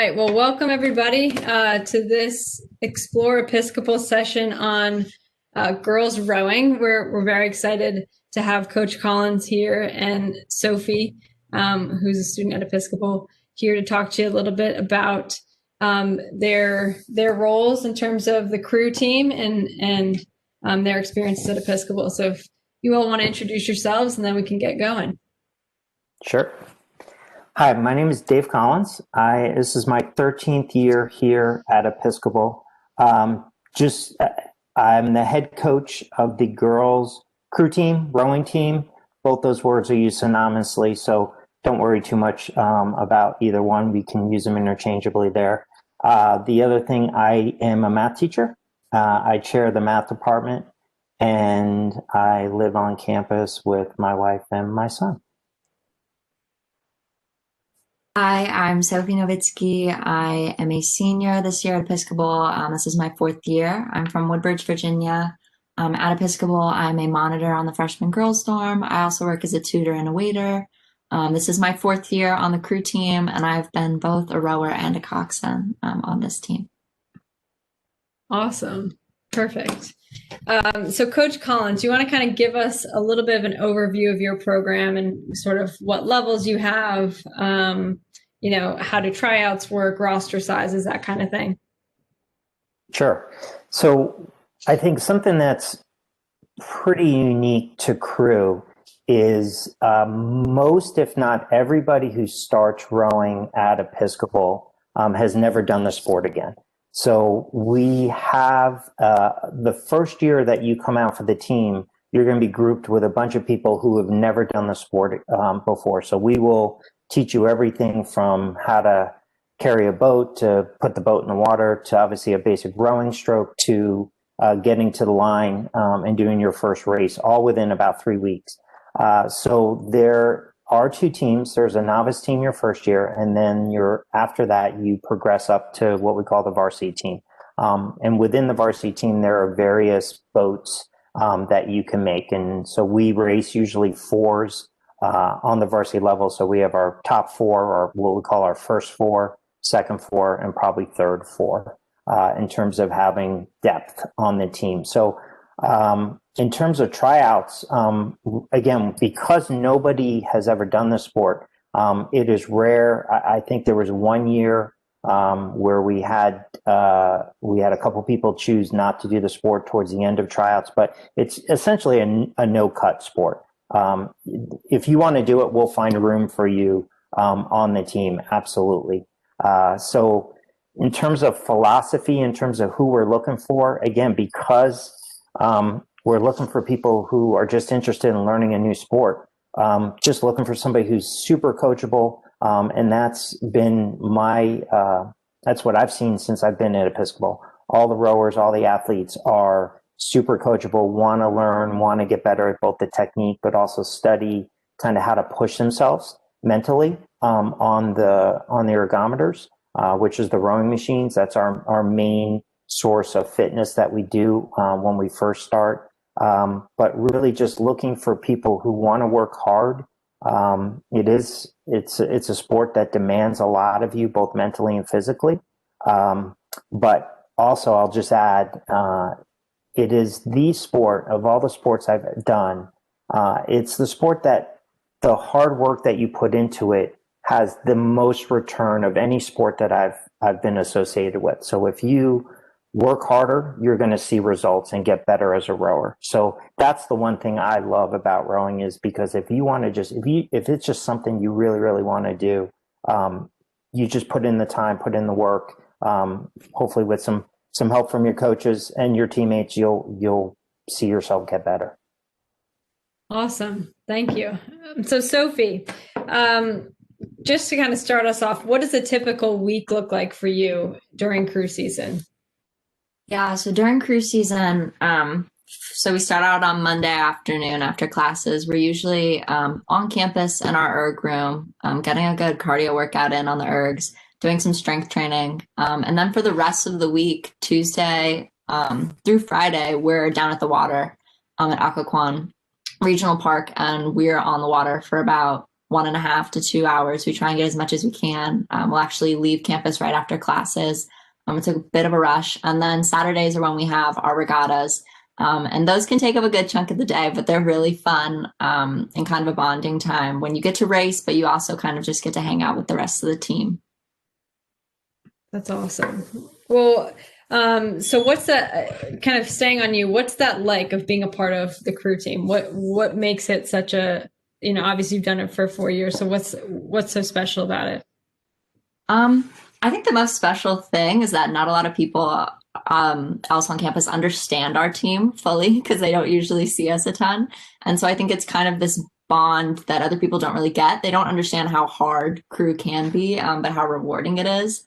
All right, well, welcome everybody to this Explore Episcopal session on girls rowing. We're very excited to have Coach Collins here and Sophie, who's a student at Episcopal, here to talk to you a little bit about their roles in terms of the crew team and their experiences at Episcopal. So if you all want to introduce yourselves, and then we can get going. Sure. Hi, my name is Dave Collins. This is my 13th year here at Episcopal. I'm the head coach of the girls crew team, rowing team. Both those words are used synonymously, so don't worry too much about either one. We can use them interchangeably there. The other thing, I am a math teacher. I chair the math department, and I live on campus with my wife and my son. Hi, I'm Sophie Novitsky. I am a senior this year at Episcopal. This is my fourth year. I'm from Woodbridge, Virginia. At Episcopal, I'm a monitor on the freshman girls dorm. I also work as a tutor and a waiter. This is my fourth year on the crew team, and I've been both a rower and a coxswain on this team. Awesome. Perfect. So Coach Collins, you want to kind of give us a little bit of an overview of your program and sort of what levels you have, how do tryouts work, roster sizes, that kind of thing? Sure. So I think something that's pretty unique to crew is most, if not everybody who starts rowing at Episcopal has never done the sport again. So we have the first year that you come out for the team, you're going to be grouped with a bunch of people who have never done the sport before. So we will teach you everything from how to carry a boat, to put the boat in the water, to obviously a basic rowing stroke, to getting to the line and doing your first race, all within about 3 weeks. So there are two teams. There's a novice team your first year, and then after that, you progress up to what we call the varsity team. And within the varsity team, there are various boats that you can make. And so we race usually fours on the varsity level. So we have our top four, or what we call our first four, second four, and probably third four in terms of having depth on the team. So in terms of tryouts, again, because nobody has ever done this sport, it is rare. I think there was 1 year where we had a couple people choose not to do the sport towards the end of tryouts, but it's essentially a no-cut sport. If you want to do it, we'll find a room for you on the team. Absolutely. So in terms of philosophy, in terms of who we're looking for, again, because we're looking for people who are just interested in learning a new sport, just looking for somebody who's super coachable. And that's been that's what I've seen since I've been at Episcopal. All the rowers, all the athletes are super coachable, want to learn, want to get better at both the technique, but also study kind of how to push themselves mentally on the ergometers, which is the rowing machines. That's our main source of fitness that we do when we first start. But really just looking for people who want to work hard. It's a sport that demands a lot of you, both mentally and physically. But also I'll just add, it is the sport of all the sports I've done. It's the sport that the hard work that you put into it has the most return of any sport that I've been associated with. So if you work harder, you're going to see results and get better as a rower. So that's the one thing I love about rowing, is because if you want to if it's just something you really, really want to do, you just put in the time, put in the work, hopefully with some help from your coaches and your teammates, you'll see yourself get better. Awesome. Thank you. So Sophie, just to kind of start us off, what does a typical week look like for you during crew season? Yeah, so during crew season, so we start out on Monday afternoon after classes. We're usually on campus in our erg room, getting a good cardio workout in on the ergs, doing some strength training. And then for the rest of the week, Tuesday through Friday, we're down at the water at Occoquan Regional Park, and we're on the water for about 1.5 to 2 hours. We try and get as much as we can. We'll actually leave campus right after classes. It's a bit of a rush. And then Saturdays are when we have our regattas. And those can take up a good chunk of the day, but they're really fun and kind of a bonding time when you get to race, but you also kind of just get to hang out with the rest of the team. That's awesome. Well, so what's that, kind of staying on you, what's that like of being a part of the crew team? What makes it such a, obviously you've done it for 4 years. So what's so special about it? I think the most special thing is that not a lot of people else on campus understand our team fully because they don't usually see us a ton. And so I think it's kind of this bond that other people don't really get. They don't understand how hard crew can be, but how rewarding it is.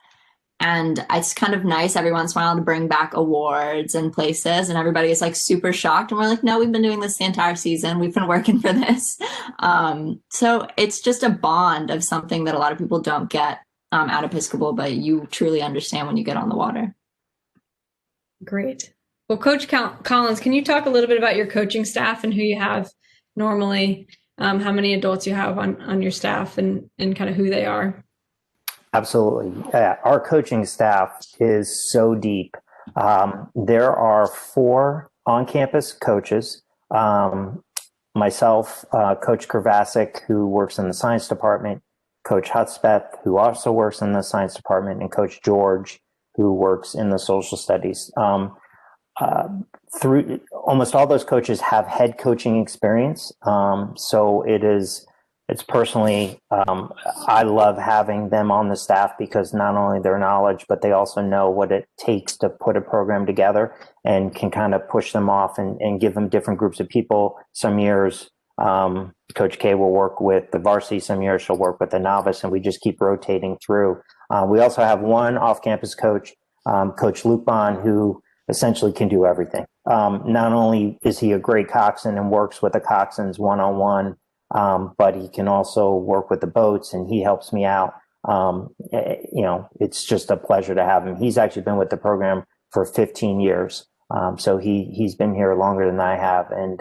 And it's kind of nice every once in a while to bring back awards and places, and everybody is like super shocked. And we're like, no, we've been doing this the entire season. We've been working for this. So it's just a bond of something that a lot of people don't get at Episcopal, but you truly understand when you get on the water. Great. Well, Coach Collins, can you talk a little bit about your coaching staff and who you have normally, how many adults you have on your staff and kind of who they are? Absolutely. Our coaching staff is so deep. There are 4 on-campus coaches. Myself, Coach Kravasic, who works in the science department, Coach Hutspeth, who also works in the science department, and Coach George, who works in the social studies. Through almost all those coaches have head coaching experience. So it's personally, I love having them on the staff because not only their knowledge, but they also know what it takes to put a program together and can kind of push them off and give them different groups of people. Some years, Coach K will work with the varsity, some years she'll work with the novice, and we just keep rotating through. We also have one off-campus coach, Coach Luke Bond, who essentially can do everything. Not only is he a great coxswain and works with the coxswains one-on-one, but he can also work with the boats, and he helps me out. It's just a pleasure to have him. He's actually been with the program for 15 years. So he's been here longer than I have. And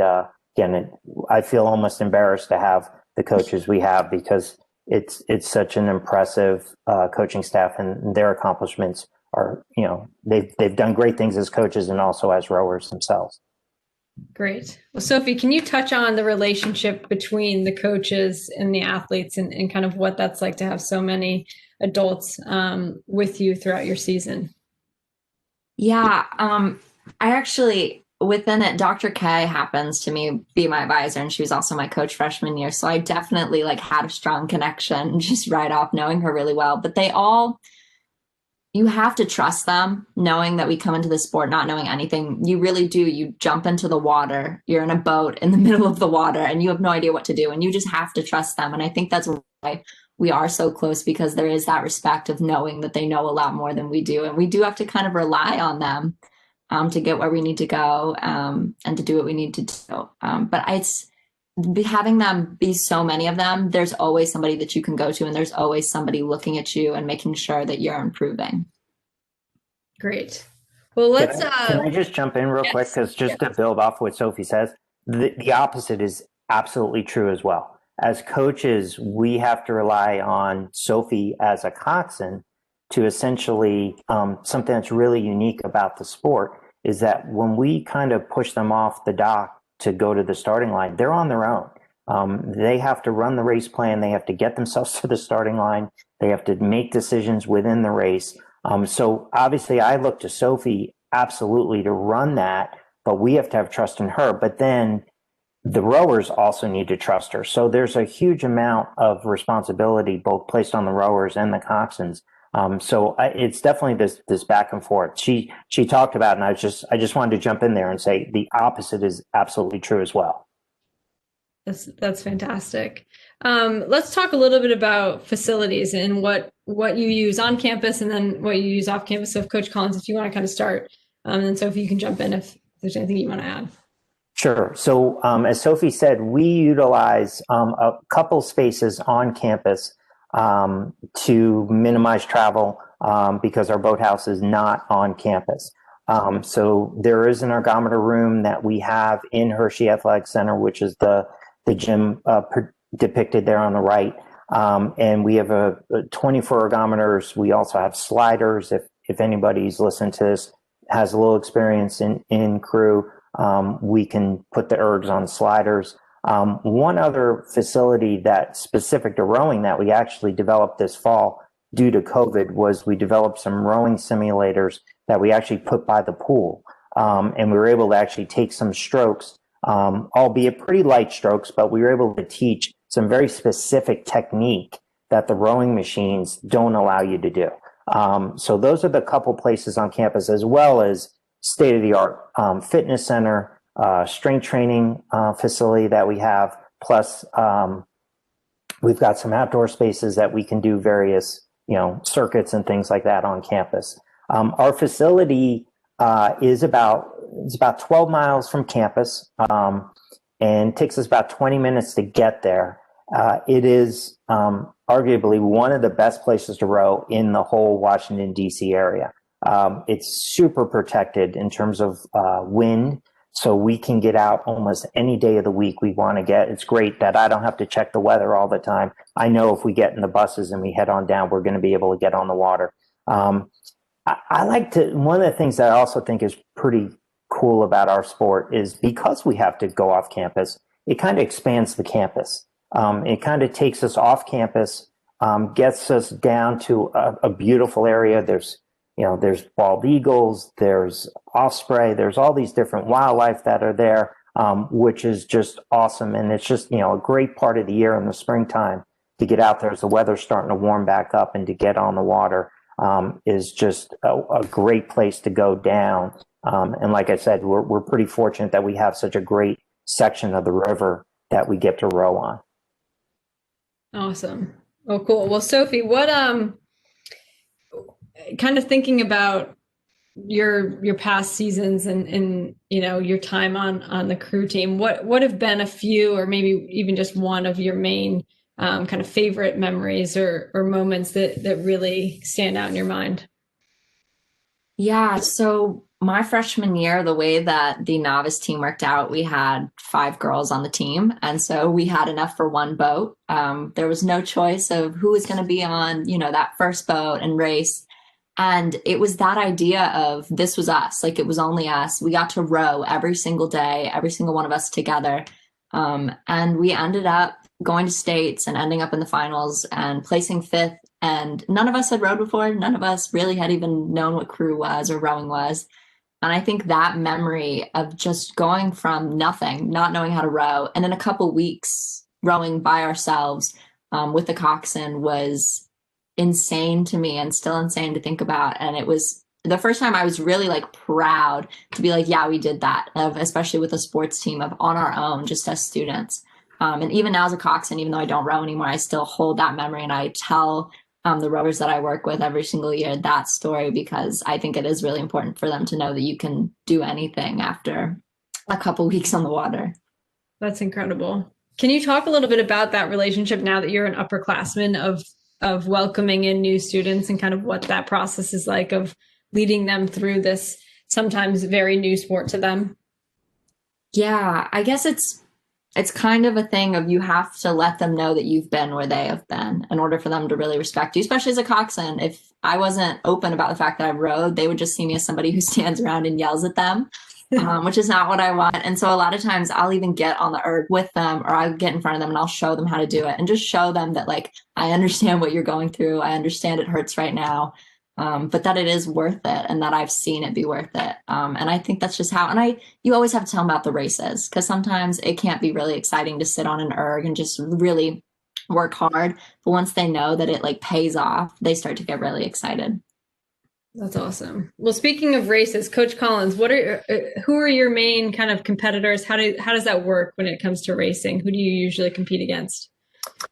again, I feel almost embarrassed to have the coaches we have because it's such an impressive coaching staff, and their accomplishments are, they've done great things as coaches and also as rowers themselves. Great. Well, Sophie, can you touch on the relationship between the coaches and the athletes and kind of what that's like to have so many adults with you throughout your season? Yeah, I actually, within it, Dr. K happens to be my advisor, and she was also my coach freshman year. So I definitely had a strong connection just right off, knowing her really well. But you have to trust them, knowing that we come into the sport not knowing anything. You really do. You jump into the water, you're in a boat in the middle of the water, and you have no idea what to do. And you just have to trust them. And I think that's why we are so close, because there is that respect of knowing that they know a lot more than we do. And we do have to kind of rely on them to get where we need to go and to do what we need to do. But having them be so many of them, there's always somebody that you can go to, and there's always somebody looking at you and making sure that you're improving. Great. Well, let's can I just jump in real quick, because just to build off what Sophie says, the opposite is absolutely true as well. As coaches, we have to rely on Sophie as a coxswain to essentially something that's really unique about the sport is that when we kind of push them off the dock to go to the starting line, they're on their own. They have to run the race plan. They have to get themselves to the starting line. They have to make decisions within the race. So obviously I look to Sophie absolutely to run that, but we have to have trust in her. But then the rowers also need to trust her. So there's a huge amount of responsibility both placed on the rowers and the coxswains. So it's definitely this back and forth. She talked about, and I just wanted to jump in there and say the opposite is absolutely true as well. That's fantastic. Let's talk a little bit about facilities and what you use on campus and then what you use off campus. So if Coach Collins, if you want to kind of start, and Sophie, you can jump in if there's anything you want to add. Sure. So as Sophie said, we utilize a couple spaces on campus to minimize travel because our boathouse is not on campus. So there is an ergometer room that we have in Hershey Athletic Center, which is the gym depicted there on the right. And we have a 24 ergometers. We also have sliders. If anybody's listened to this, has a little experience in crew, we can put the ergs on sliders. One other facility that's specific to rowing that we actually developed this fall due to COVID was we developed some rowing simulators that we actually put by the pool. And we were able to actually take some strokes, albeit pretty light strokes, but we were able to teach some very specific technique that the rowing machines don't allow you to do. So those are the couple places on campus, as well as state-of-the-art fitness center, strength training facility that we have. Plus, we've got some outdoor spaces that we can do various, circuits and things like that on campus. Our facility is about 12 miles from campus, and takes us about 20 minutes to get there. It is arguably one of the best places to row in the whole Washington, D.C. area. It's super protected in terms of wind, so we can get out almost any day of the week we want to get. It's great that I don't have to check the weather all the time. I know if we get in the buses and we head on down, we're going to be able to get on the water. I like to, one of the things that I also think is pretty cool about our sport is because we have to go off campus, it kind of expands the campus. It kind of takes us off campus, gets us down to a beautiful area. There's bald eagles, there's osprey, there's all these different wildlife that are there, which is just awesome. And it's just, a great part of the year in the springtime to get out there as the weather's starting to warm back up and to get on the water. Is just a great place to go down. And like I said, we're pretty fortunate that we have such a great section of the river that we get to row on. Awesome. Oh, cool. Well, Sophie, what kind of thinking about your past seasons and your time on the crew team, what have been a few or maybe even just one of your main kind of favorite memories or moments that really stand out in your mind? Yeah, so my freshman year, the way that the novice team worked out, we had 5 girls on the team. And so we had enough for one boat. There was no choice of who was going to be on, that first boat and race. And it was that idea of this was us, like it was only us. We got to row every single day, every single one of us together. And we ended up going to states and ending up in the finals and placing 5th. And none of us had rowed before. None of us really had even known what crew was or rowing was. And I think that memory of just going from nothing, not knowing how to row, and in a couple weeks rowing by ourselves with the coxswain was insane to me and still insane to think about. And it was the first time I was really proud to be yeah, we did that, especially with a sports team on our own, just as students. And even now as a coxswain, even though I don't row anymore, I still hold that memory and I tell the rowers that I work with every single year that story, because I think it is really important for them to know that you can do anything after a couple weeks on the water. That's incredible. Can you talk a little bit about that relationship now that you're an upperclassman of welcoming in new students and kind of what that process is like of leading them through this sometimes very new sport to them? Yeah, I guess it's kind of a thing of you have to let them know that you've been where they have been in order for them to really respect you, especially as a coxswain. If I wasn't open about the fact that I rowed, they would just see me as somebody who stands around and yells at them, which is not what I want. And so a lot of times I'll even get on the erg with them, or I'll get in front of them and I'll show them how to do it and just show them that I understand what you're going through. I understand it hurts right now. But that it is worth it and that I've seen it be worth it. And I think that's just how, and you always have to tell them about the races, because sometimes it can't be really exciting to sit on an erg and just really work hard. But once they know that it pays off, they start to get really excited. That's awesome. Well, speaking of races, Coach Collins, who are your main kind of competitors? How does that work when it comes to racing? Who do you usually compete against?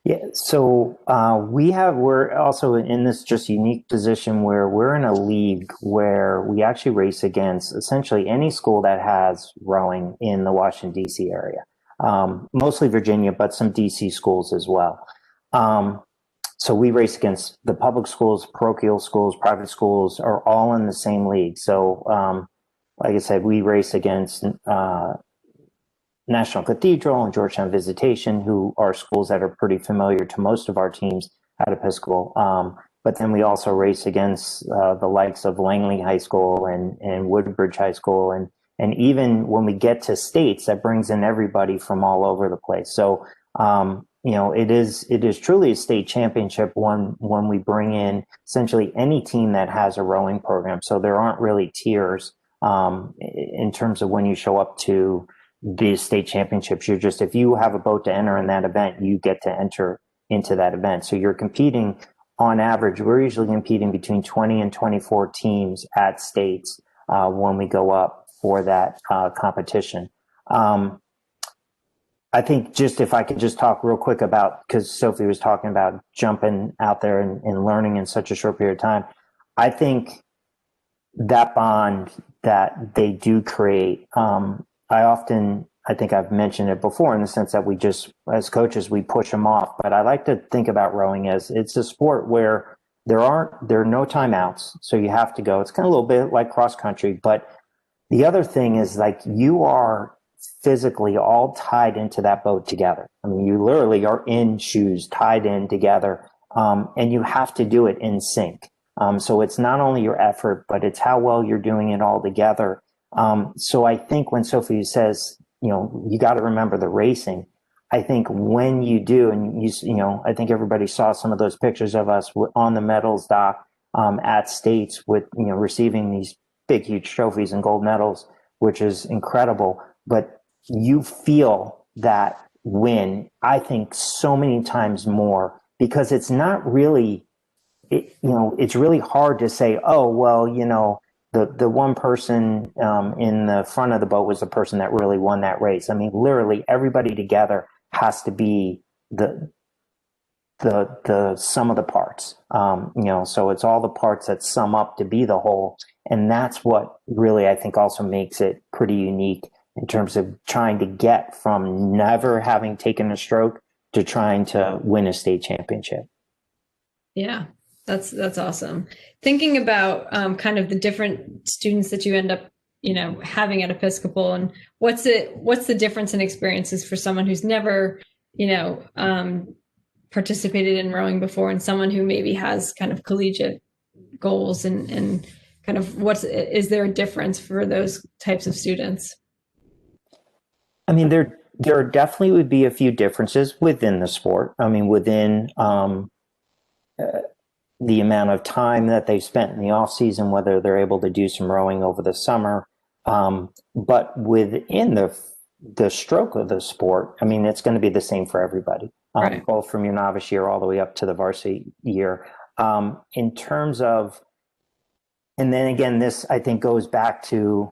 Yeah, so we're also in this just unique position where we're in a league where we actually race against essentially any school that has rowing in the Washington, D.C. area, mostly Virginia, but some D.C. schools as well. So we race against the public schools, parochial schools, private schools are all in the same league. So like I said, we race against National Cathedral and Georgetown Visitation, who are schools that are pretty familiar to most of our teams at Episcopal. But then we also race against the likes of Langley High School and Woodbridge High School. And even when we get to states, that brings in everybody from all over the place. So, it is truly a state championship when we bring in essentially any team that has a rowing program. So there aren't really tiers in terms of when you show up to the state championships. You're just, if you have a boat to enter in that event, you get to enter into that event. So you're competing on average. We're usually competing between 20 and 24 teams at states when we go up for that competition. I think just if I could just talk real quick about, because Sophie was talking about jumping out there and learning in such a short period of time. I think that bond that they do create, I think I've mentioned it before in the sense that we just, as coaches, we push them off. But I like to think about rowing as it's a sport where there are no timeouts. So you have to go. It's kind of a little bit like cross country. But the other thing is, like, you are physically all tied into that boat together. I mean, you literally are in shoes tied in together, and you have to do it in sync. So it's not only your effort, but it's how well you're doing it all together. So I think when Sophie says, you got to remember the racing, I think when you do, and I think everybody saw some of those pictures of us on the medals dock at states with, receiving these big, huge trophies and gold medals, which is incredible. But you feel that win, I think, so many times more, because it's not really, it's really hard to say, oh, well, the one person in the front of the boat was the person that really won that race. I mean, literally everybody together has to be the sum of the parts. So it's all the parts that sum up to be the whole. And that's what really, I think, also makes it pretty unique in terms of trying to get from never having taken a stroke to trying to win a state championship. Yeah, that's awesome. Thinking about kind of the different students that you end up, having at Episcopal, and what's the difference in experiences for someone who's never, participated in rowing before, and someone who maybe has kind of collegiate goals, and kind of is there a difference for those types of students? I mean, there definitely would be a few differences within the sport. I mean, within the amount of time that they've spent in the off season, whether they're able to do some rowing over the summer, but within the stroke of the sport, I mean, it's going to be the same for everybody, right, both from your novice year all the way up to the varsity year. In terms of, and then again, this I think goes back to,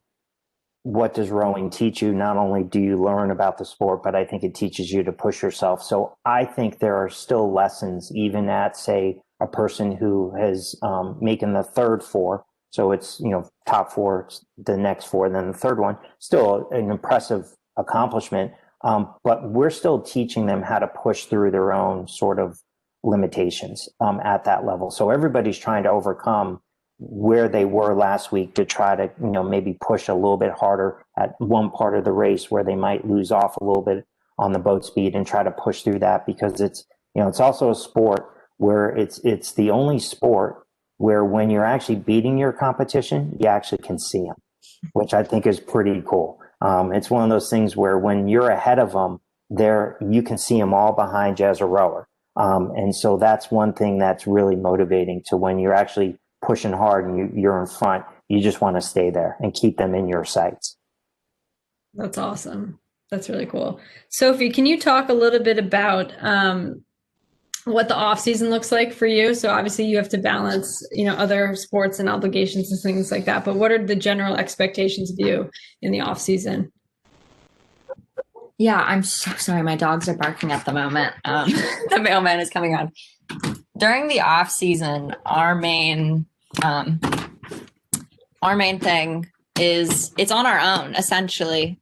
what does rowing teach you? Not only do you learn about the sport, but I think it teaches you to push yourself. So I think there are still lessons, even at, say, a person who has making the third four. So it's, top four, the next four, and then the third one, still an impressive accomplishment. But we're still teaching them how to push through their own sort of limitations at that level. So everybody's trying to overcome where they were last week to try to, maybe push a little bit harder at one part of the race where they might lose off a little bit on the boat speed, and try to push through that, because it's, it's also a sport where it's the only sport where when you're actually beating your competition, you actually can see them, which I think is pretty cool. It's one of those things where when you're ahead of them, you can see them all behind you as a rower. And so that's one thing that's really motivating, to when you're actually pushing hard and you're in front, you just want to stay there and keep them in your sights. That's awesome. That's really cool. Sophie, can you talk a little bit about what the off season looks like for you? So obviously you have to balance, other sports and obligations and things like that, but what are the general expectations of you in the off season? Yeah, I'm so sorry. My dogs are barking at the moment. The mailman is coming on. During the off season, our main thing is it's on our own, essentially.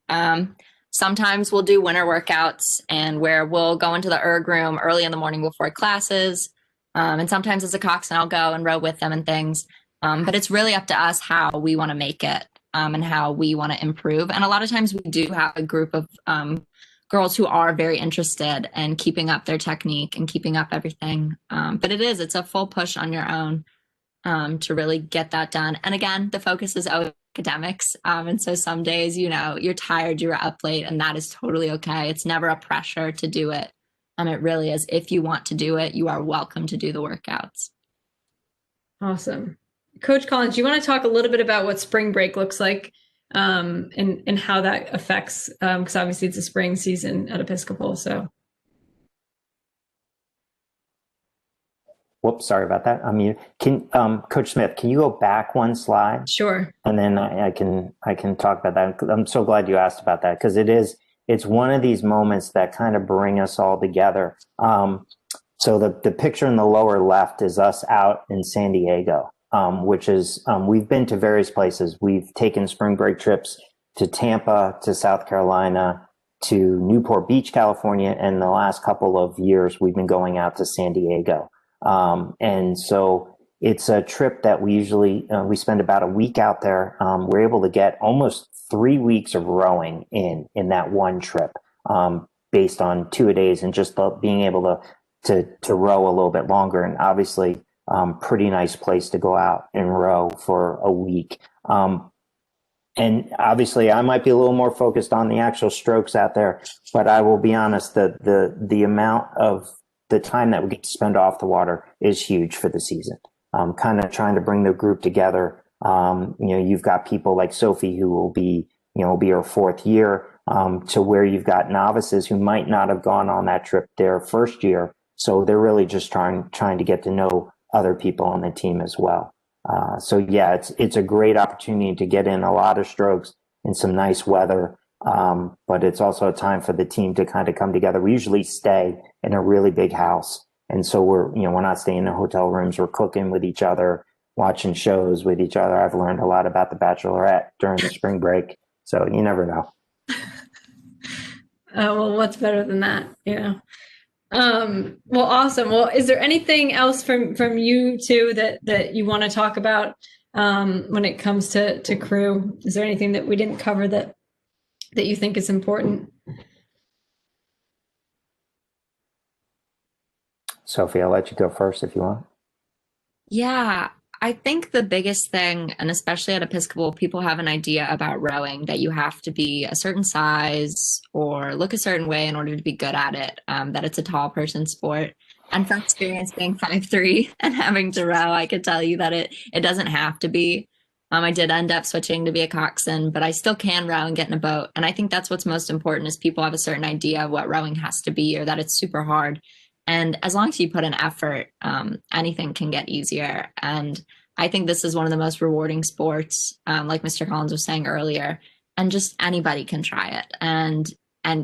Sometimes we'll do winter workouts, and where we'll go into the erg room early in the morning before classes. And sometimes as a coxswain, I'll go and row with them and things. But it's really up to us how we want to make it. and how we want to improve. And a lot of times we do have a group of girls who are very interested in keeping up their technique and keeping up everything. But it's a full push on your own to really get that done. And again, the focus is always academics. And so some days, you're tired, you're up late, and that is totally okay. It's never a pressure to do it. It really is. If you want to do it, you are welcome to do the workouts. Awesome. Coach Collins, do you want to talk a little bit about what spring break looks like and how that affects, because obviously it's a spring season at Episcopal, so. Whoops, sorry about that. I mean, Coach Smith, can you go back one slide? Sure. And then I can talk about that. I'm so glad you asked about that, because it's one of these moments that kind of bring us all together. So the picture in the lower left is us out in San Diego, which is, we've been to various places. We've taken spring break trips to Tampa, to South Carolina, to Newport Beach, California, and the last couple of years we've been going out to San Diego. And so it's a trip that we usually, we spend about a week out there. We're able to get almost 3 weeks of rowing in that one trip, based on 2-a-days and just being able to row a little bit longer. And obviously, pretty nice place to go out and row for a week. And obviously I might be a little more focused on the actual strokes out there, but I will be honest, the amount of the time that we get to spend off the water is huge for the season. Kind of trying to bring the group together. You've got people like Sophie who will be her 4th year, to where you've got novices who might not have gone on that trip their first year. So they're really just trying to get to know other people on the team as well. So yeah, it's a great opportunity to get in a lot of strokes in some nice weather. But it's also a time for the team to kind of come together. We usually stay in a really big house. And so we're not staying in hotel rooms. We're cooking with each other, watching shows with each other. I've learned a lot about The Bachelorette during the spring break. So you never know. Well, what's better than that? Well, awesome. Well, is there anything else from you two that you want to talk about when it comes to crew? Is there anything that we didn't cover that you think is important? Sophie, I'll let you go first if you want. Yeah, I think the biggest thing, and especially at Episcopal, people have an idea about rowing that you have to be a certain size or look a certain way in order to be good at it, that it's a tall person sport. And from experience being 5'3" and having to row, I could tell you that it doesn't have to be. I did end up switching to be a coxswain, but I still can row and get in a boat. And I think that's what's most important is people have a certain idea of what rowing has to be or that it's super hard. And as long as you put in effort, anything can get easier. And I think this is one of the most rewarding sports, like Mr. Collins was saying earlier, and just anybody can try it. And I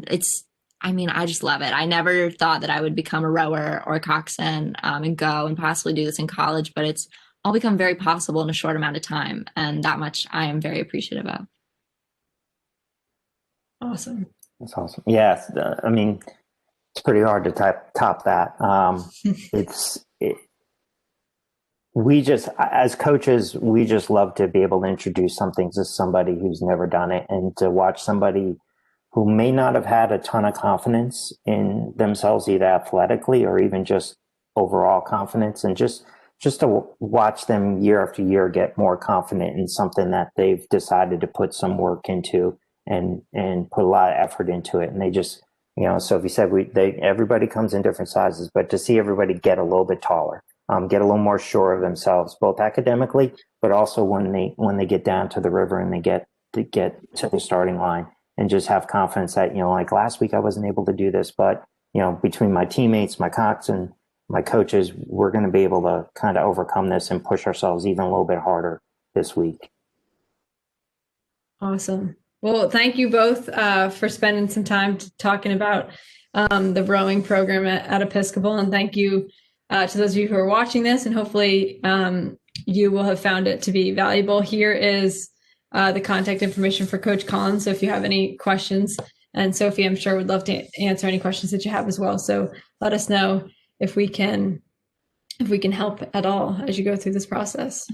just love it. I never thought that I would become a rower or a coxswain and go and possibly do this in college, but it's all become very possible in a short amount of time. And that much I am very appreciative of. Awesome. That's awesome. Yes. It's pretty hard to top that. We just, as coaches, we just love to be able to introduce something to somebody who's never done it, and to watch somebody who may not have had a ton of confidence in themselves, either athletically or even just overall confidence, and just to watch them year after year get more confident in something that they've decided to put some work into and put a lot of effort into it. And they just, Sophie said, everybody comes in different sizes, but to see everybody get a little bit taller, get a little more sure of themselves, both academically, but also when they get down to the river and they get to the starting line, and just have confidence that, like last week I wasn't able to do this, but between my teammates, my cox, and my coaches, we're going to be able to kind of overcome this and push ourselves even a little bit harder this week. Awesome. Well, thank you both for spending some time talking about the rowing program at Episcopal. And thank you to those of you who are watching this, and hopefully you will have found it to be valuable. Here is the contact information for Coach Collins. So if you have any questions, and Sophie, I'm sure would love to answer any questions that you have as well. So let us know if we can help at all as you go through this process.